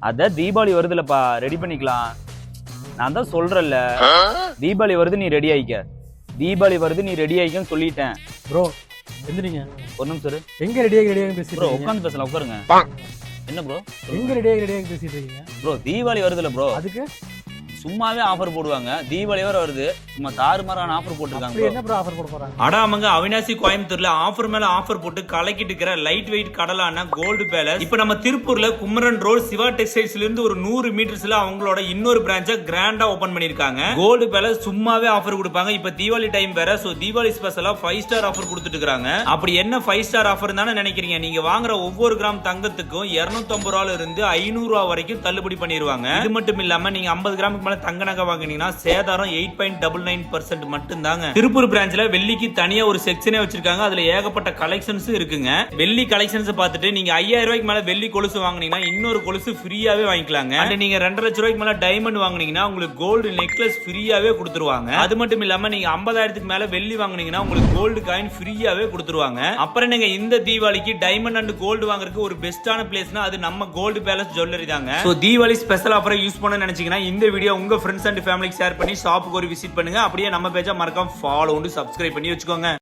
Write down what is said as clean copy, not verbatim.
அதான் தீபாவளி வருதுலப்பா, ரெடி பண்ணிக்கலாம். நான் தான் சொல்றேன்ல, தீபாவளி வருது, நீ ரெடி ஆயிக்க. தீபாவளி வருது, நீ ரெடி ஆயிக்கன்னு சொல்லிட்டேன். ப்ரோ எந்திரிங்க. ஒரு நிமிஷம் இரு. எங்க ரெடியாகி பேசிட்டு ப்ரோ உட்காந்து பேசலாம், உட்காருங்க. என்ன ப்ரோ? எங்க ரெடியாகி பேசிட்டு இருக்கீங்க? ப்ரோ தீபாவளி வருதுல ப்ரோ, அதுக்கு சும்மாவே ஆஃபர் போடுவாங்க. தீபாவளி வர வருது, சும்மா தாறுமாறான ஆஃபர் போட்டுருக்காங்க. என்ன ப்ரோ ஆஃபர் போட போறாங்க? அடாமங்க அவினாசி கோயம்புத்தூர்ல ஆஃபர் மேல ஆஃபர் போட்டு கலக்கிட்டு இருக்கிற லைட் வெயிட் கடலான கோல்டு பேலஸ் இப்ப நம்ம திருப்பூர்ல குமரன் ரோட் சிவா டெக்ஸ்டைல்ஸ்ல இருந்து ஒரு 100 மீட்டர்ஸ்ல அவங்களோட இன்னொரு பிரான்ச்ச கிராண்டா ஓபன் பண்ணிருக்காங்க. கோல்டு பேலஸ் சும்மாவே ஆஃபர் கொடுப்பாங்க. இப்ப தீபாவளி டைம் வேற, சோ தீபாவளி ஸ்பெஷலா 5 ஸ்டார் ஆஃபர் கொடுத்துட்டு இருக்காங்க. அப்படி என்ன 5 ஸ்டார் ஆஃபர் தானே நினைக்கிறீங்க? நீங்க வாங்குற ஒவ்வொரு கிராம் தங்கத்துக்கும் 250 ரூபாயில இருந்து 500 ரூபாய் வரைக்கும் தள்ளுபடி பண்ணிடுவாங்க. இது மட்டும் இல்லாம நீங்க 50 கிராமுக்கு மேல தங்க நகை வாங்க சேதாரம் 8.99% மட்டும் தாங்க. திருப்பூர் பிரான்ச்ல வெள்ளிக்கு தனியா ஒரு செக்ஷனே வச்சிருக்காங்க. அதுல ஏகப்பட்ட கலெக்ஷன்ஸ் இருக்குங்க. வெள்ளி கலெக்ஷன்ஸ் பார்த்துட்டு நீங்க 5000 ரூபாய்க்கு மேல வெள்ளி கொலுசு வாங்குனீங்கன்னா இன்னொரு கொலுசு ஃப்ரீயாவே வாங்கிக்கலாங்க. அண்ட் நீங்க 2.5 லட்சம் ரூபாய்க்கு மேல டைமண்ட் வாங்குனீங்கன்னா உங்களுக்கு கோல்டு நெக்லஸ் ஃப்ரீயாவே கொடுத்துருவாங்க. அது மட்டும் இல்லாம நீங்க 50,000க்கு மேல வெள்ளி வாங்குனீங்கன்னா உங்களுக்கு கோல்டு காயின் ஃப்ரீயாவே கொடுத்துருவாங்க. அப்புறம் நீங்க இந்த தீபாவளிக்கு டைமண்ட் அண்ட் கோல்டு வாங்குறதுக்கு ஒரு பெஸ்டான பிளேஸ்னா அது நம்ம கோல்டு பேலஸ் ஜுவல்லரி தாங்க. சோ தீபாவளி ஸ்பெஷல் ஆஃபரை யூஸ் பண்ண நினைச்சீங்கன்னா இந்த வீடியோ உங்க ஃப்ரெண்ட்ஸ் அண்ட் ஃபேமிலிக்கு ஷேர் பண்ணி ஷாப்புக்கு ஒரு விசிட் பண்ணுங்க. அப்படியே நம்ம பேஜை மறக்காம ஃபாலோ சப்ஸ்கிரைப் பண்ணி வச்சுக்கோங்க.